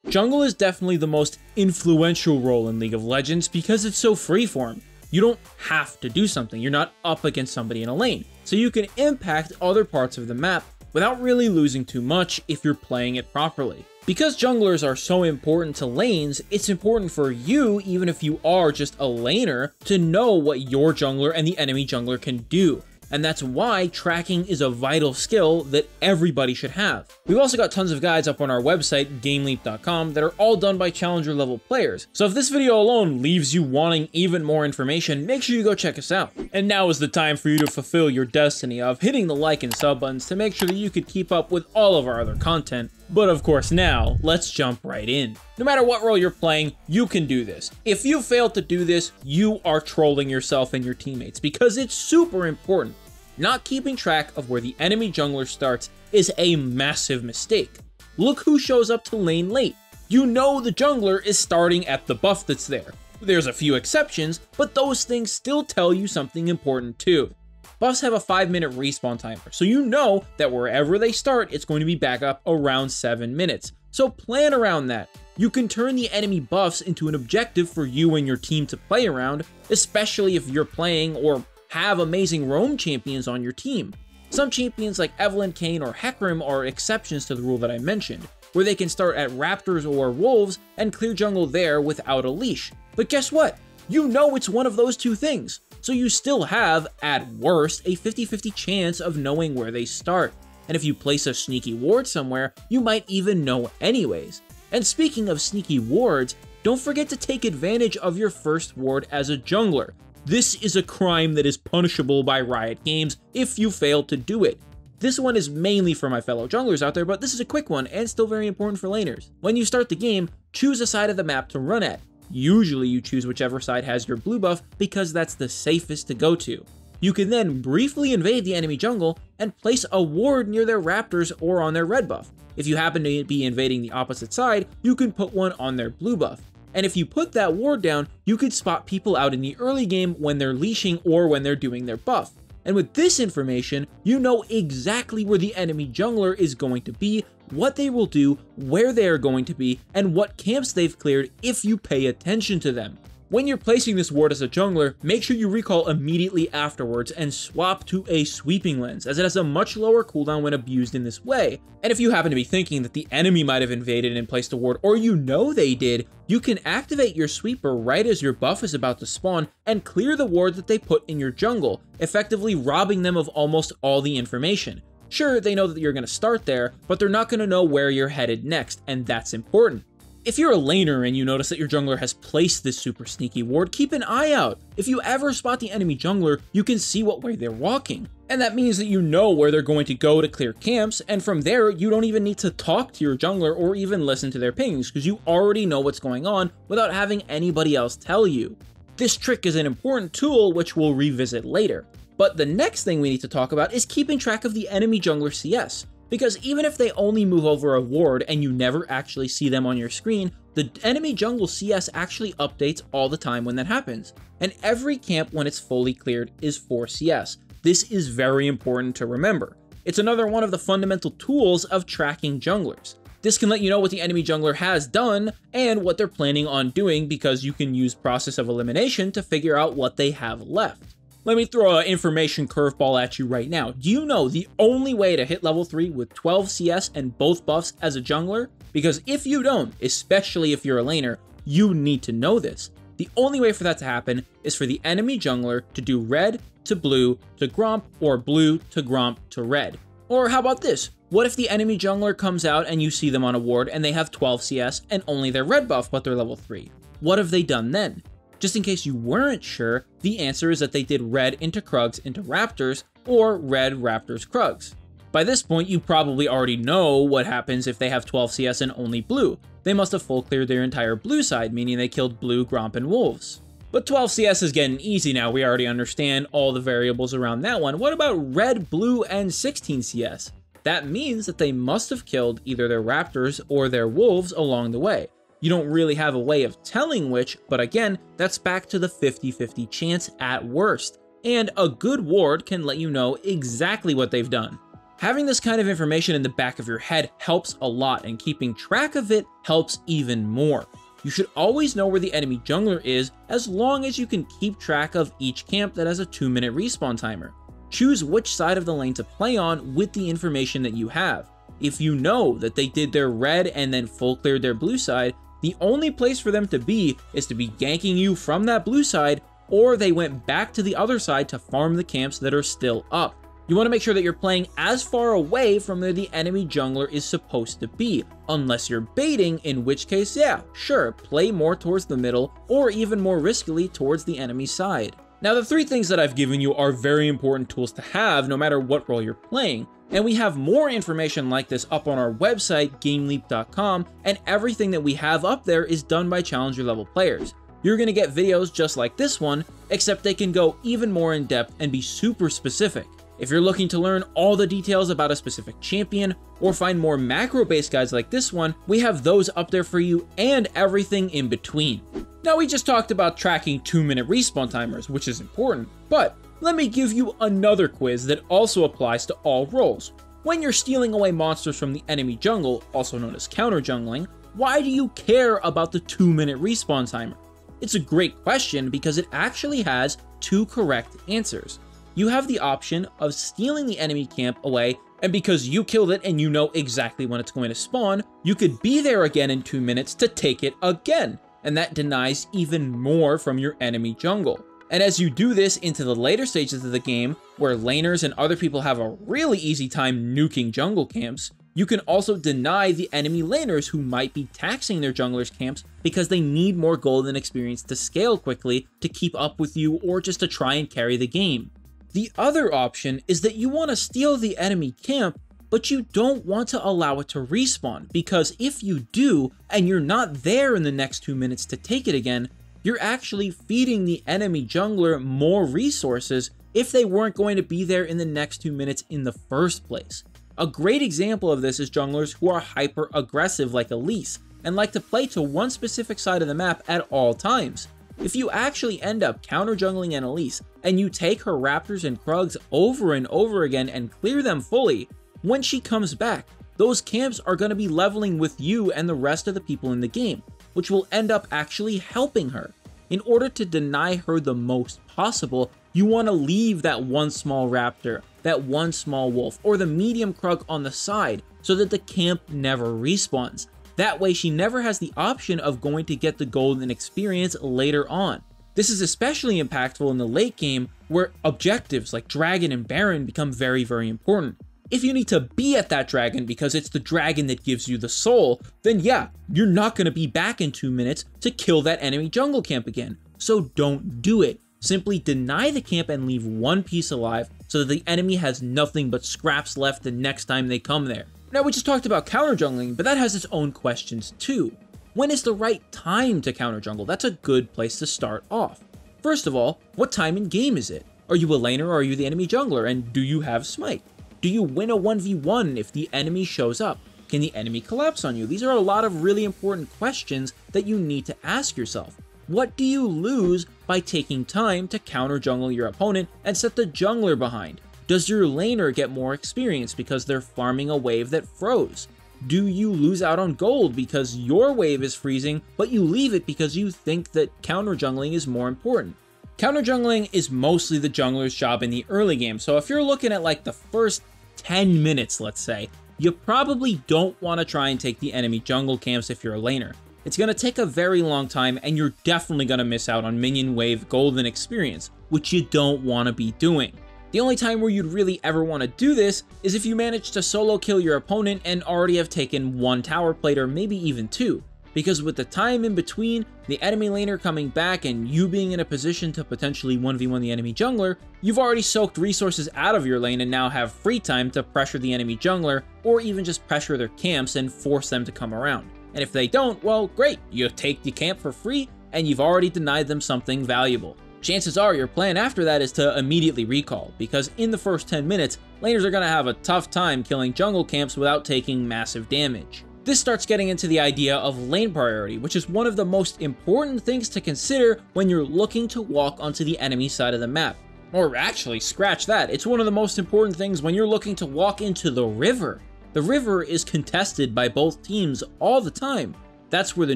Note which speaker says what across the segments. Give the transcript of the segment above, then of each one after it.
Speaker 1: Jungle is definitely the most influential role in League of Legends because it's so freeform. You don't have to do something, you're not up against somebody in a lane, so you can impact other parts of the map without really losing too much if you're playing it properly. Because junglers are so important to lanes, it's important for you, even if you are just a laner, to know what your jungler and the enemy jungler can do. And that's why tracking is a vital skill that everybody should have. We've also got tons of guides up on our website, GameLeap.com, that are all done by challenger level players. So if this video alone leaves you wanting even more information, make sure you go check us out. And now is the time for you to fulfill your destiny of hitting the like and sub buttons to make sure that you could keep up with all of our other content. But of course now, let's jump right in. No matter what role you're playing, you can do this. If you fail to do this, you are trolling yourself and your teammates because it's super important. Not keeping track of where the enemy jungler starts is a massive mistake. Look who shows up to lane late. You know the jungler is starting at the buff that's there. There's a few exceptions, but those things still tell you something important too. Buffs have a 5-minute respawn timer, so you know that wherever they start, it's going to be back up around 7 minutes. So plan around that. You can turn the enemy buffs into an objective for you and your team to play around, especially if you're playing or have amazing roam champions on your team. Some champions like Evelynn, Kayn, or Hecarim are exceptions to the rule that I mentioned, where they can start at Raptors or Wolves and clear jungle there without a leash. But guess what? You know it's one of those two things. So you still have, at worst, a 50-50 chance of knowing where they start. And if you place a sneaky ward somewhere, you might even know anyways. And speaking of sneaky wards, don't forget to take advantage of your first ward as a jungler. This is a crime that is punishable by Riot Games if you fail to do it. This one is mainly for my fellow junglers out there, but this is a quick one and still very important for laners. When you start the game, choose a side of the map to run at. Usually you choose whichever side has your blue buff because that's the safest to go to. You can then briefly invade the enemy jungle and place a ward near their Raptors or on their red buff. If you happen to be invading the opposite side, you can put one on their blue buff. And if you put that ward down, you can spot people out in the early game when they're leashing or when they're doing their buff. And with this information, you know exactly where the enemy jungler is going to be, what they will do, where they are going to be, and what camps they've cleared if you pay attention to them. When you're placing this ward as a jungler, make sure you recall immediately afterwards and swap to a sweeping lens, as it has a much lower cooldown when abused in this way. And if you happen to be thinking that the enemy might have invaded and placed a ward, or you know they did, you can activate your sweeper right as your buff is about to spawn and clear the ward that they put in your jungle, effectively robbing them of almost all the information. Sure, they know that you're going to start there, but they're not going to know where you're headed next, and that's important. If you're a laner and you notice that your jungler has placed this super sneaky ward, keep an eye out. If you ever spot the enemy jungler, you can see what way they're walking. And that means that you know where they're going to go to clear camps, and from there, you don't even need to talk to your jungler or even listen to their pings, because you already know what's going on without having anybody else tell you. This trick is an important tool which we'll revisit later. But the next thing we need to talk about is keeping track of the enemy jungler CS. Because even if they only move over a ward and you never actually see them on your screen, the enemy jungle CS actually updates all the time when that happens. And every camp when it's fully cleared is 4 CS. This is very important to remember. It's another one of the fundamental tools of tracking junglers. This can let you know what the enemy jungler has done and what they're planning on doing, because you can use process of elimination to figure out what they have left. Let me throw an information curveball at you right now. Do you know the only way to hit level 3 with 12 CS and both buffs as a jungler? Because if you don't, especially if you're a laner, you need to know this. The only way for that to happen is for the enemy jungler to do red to blue to Gromp, or blue to Gromp to red. Or how about this? What if the enemy jungler comes out and you see them on a ward and they have 12 CS and only their red buff but they're level 3? What have they done then? Just in case you weren't sure, the answer is that they did red into Krugs into Raptors, or red Raptors Krugs. By this point, you probably already know what happens if they have 12 CS and only blue. They must have full cleared their entire blue side, meaning they killed blue, Gromp, and Wolves. But 12 CS is getting easy now. We already understand all the variables around that one. What about red, blue, and 16 CS? That means that they must have killed either their Raptors or their Wolves along the way. You don't really have a way of telling which, but again, that's back to the 50-50 chance at worst. And a good ward can let you know exactly what they've done. Having this kind of information in the back of your head helps a lot, and keeping track of it helps even more. You should always know where the enemy jungler is, as long as you can keep track of each camp that has a 2-minute respawn timer. Choose which side of the lane to play on with the information that you have. If you know that they did their red and then full cleared their blue side, the only place for them to be is to be ganking you from that blue side, or they went back to the other side to farm the camps that are still up. You want to make sure that you're playing as far away from where the enemy jungler is supposed to be, unless you're baiting, in which case, yeah, sure, play more towards the middle, or even more riskily towards the enemy side. Now, the 3 things that I've given you are very important tools to have no matter what role you're playing, and we have more information like this up on our website, GameLeap.com, and everything that we have up there is done by challenger level players. You're going to get videos just like this one, except they can go even more in depth and be super specific. If you're looking to learn all the details about a specific champion, or find more macro-based guides like this one, we have those up there for you, and everything in between. Now, we just talked about tracking 2-minute respawn timers, which is important, but let me give you another quiz that also applies to all roles. When you're stealing away monsters from the enemy jungle, also known as counter-jungling, why do you care about the 2-minute respawn timer? It's a great question because it actually has 2 correct answers. You have the option of stealing the enemy camp away, and because you killed it and you know exactly when it's going to spawn, you could be there again in 2 minutes to take it again, and that denies even more from your enemy jungle. And as you do this into the later stages of the game, where laners and other people have a really easy time nuking jungle camps, you can also deny the enemy laners who might be taxing their junglers' camps because they need more golden experience to scale quickly to keep up with you or just to try and carry the game. The other option is that you want to steal the enemy camp, but you don't want to allow it to respawn, because if you do, and you're not there in the next 2 minutes to take it again, you're actually feeding the enemy jungler more resources if they weren't going to be there in the next 2 minutes in the first place. A great example of this is junglers who are hyper aggressive like Elise, and like to play to one specific side of the map at all times. If you actually end up counter-jungling an Elise, and you take her Raptors and Krugs over and over again and clear them fully, when she comes back, those camps are going to be leveling with you and the rest of the people in the game, which will end up actually helping her. In order to deny her the most possible, you want to leave that one small Raptor, that one small Wolf, or the medium Krug on the side so that the camp never respawns. That way she never has the option of going to get the golden experience later on. This is especially impactful in the late game, where objectives like Dragon and Baron become very, very important. If you need to be at that dragon because it's the dragon that gives you the soul, then yeah, you're not going to be back in 2 minutes to kill that enemy jungle camp again. So don't do it. Simply deny the camp and leave one piece alive so that the enemy has nothing but scraps left the next time they come there. Now, we just talked about counter-jungling, but that has its own questions too. When is the right time to counter-jungle? That's a good place to start off. First of all, what time in game is it? Are you a laner or are you the enemy jungler, and do you have smite? Do you win a 1v1 if the enemy shows up? Can the enemy collapse on you? These are a lot of really important questions that you need to ask yourself. What do you lose by taking time to counter-jungle your opponent and set the jungler behind? Does your laner get more experience because they're farming a wave that froze? Do you lose out on gold because your wave is freezing, but you leave it because you think that counter-jungling is more important? Counter-jungling is mostly the jungler's job in the early game, so if you're looking at like the first 10 minutes, let's say, you probably don't want to try and take the enemy jungle camps if you're a laner. It's going to take a very long time, and you're definitely going to miss out on minion wave golden experience, which you don't want to be doing. The only time where you'd really ever want to do this is if you manage to solo kill your opponent and already have taken one tower plate or maybe even 2. Because with the time in between, the enemy laner coming back and you being in a position to potentially 1v1 the enemy jungler, you've already soaked resources out of your lane and now have free time to pressure the enemy jungler, or even just pressure their camps and force them to come around. And if they don't, well, great, you take the camp for free and you've already denied them something valuable. Chances are your plan after that is to immediately recall, because in the first 10 minutes, laners are going to have a tough time killing jungle camps without taking massive damage. This starts getting into the idea of lane priority, which is one of the most important things to consider when you're looking to walk onto the enemy side of the map. Or actually, scratch that, it's one of the most important things when you're looking to walk into the river. The river is contested by both teams all the time. That's where the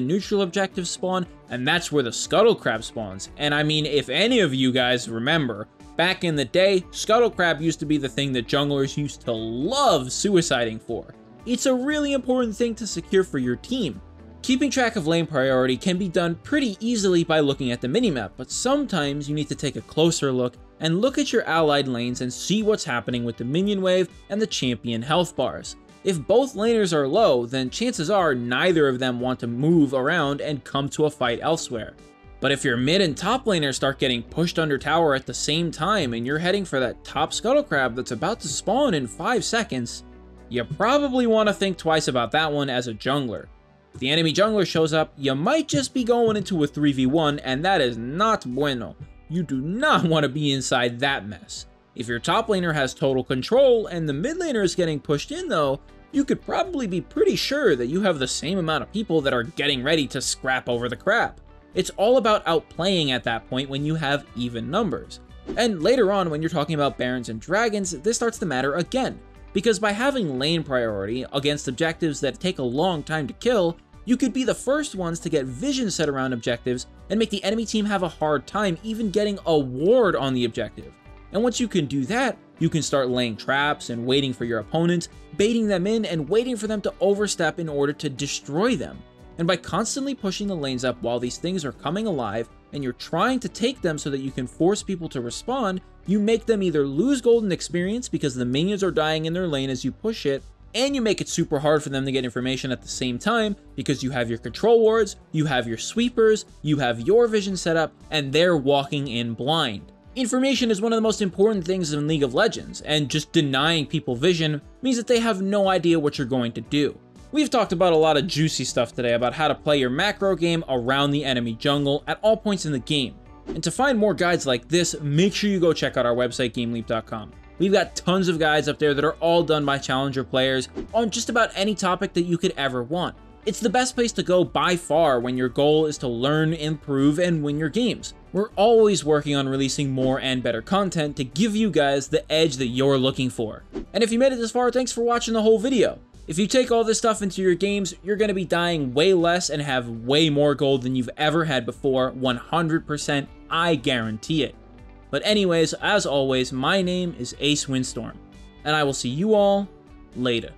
Speaker 1: neutral objectives spawn, and that's where the scuttle crab spawns. And I mean, if any of you guys remember, back in the day, scuttle crab used to be the thing that junglers used to love suiciding for. It's a really important thing to secure for your team. Keeping track of lane priority can be done pretty easily by looking at the minimap, but sometimes you need to take a closer look and look at your allied lanes and see what's happening with the minion wave and the champion health bars. If both laners are low, then chances are neither of them want to move around and come to a fight elsewhere. But if your mid and top laners start getting pushed under tower at the same time and you're heading for that top scuttle crab that's about to spawn in 5 seconds, you probably want to think twice about that one as a jungler. If the enemy jungler shows up, you might just be going into a 3v1, and that is not bueno. You do not want to be inside that mess. If your top laner has total control and the mid laner is getting pushed in though, you could probably be pretty sure that you have the same amount of people that are getting ready to scrap over the crap. It's all about outplaying at that point when you have even numbers. And later on, when you're talking about barons and dragons, this starts to matter again, because by having lane priority against objectives that take a long time to kill, you could be the first ones to get vision set around objectives and make the enemy team have a hard time even getting a ward on the objective. And once you can do that, you can start laying traps and waiting for your opponents, baiting them in and waiting for them to overstep in order to destroy them. And by constantly pushing the lanes up while these things are coming alive and you're trying to take them so that you can force people to respond, you make them either lose golden experience because the minions are dying in their lane as you push it, and you make it super hard for them to get information at the same time because you have your control wards, you have your sweepers, you have your vision set up, and they're walking in blind. Information is one of the most important things in League of Legends, and just denying people vision means that they have no idea what you're going to do. We've talked about a lot of juicy stuff today about how to play your macro game around the enemy jungle at all points in the game. And to find more guides like this, make sure you go check out our website, GameLeap.com. We've got tons of guides up there that are all done by challenger players on just about any topic that you could ever want. It's the best place to go by far when your goal is to learn, improve, and win your games. We're always working on releasing more and better content to give you guys the edge that you're looking for. And if you made it this far, thanks for watching the whole video. If you take all this stuff into your games, you're going to be dying way less and have way more gold than you've ever had before, 100%, I guarantee it. But anyways, as always, my name is Ace Windstorm, and I will see you all later.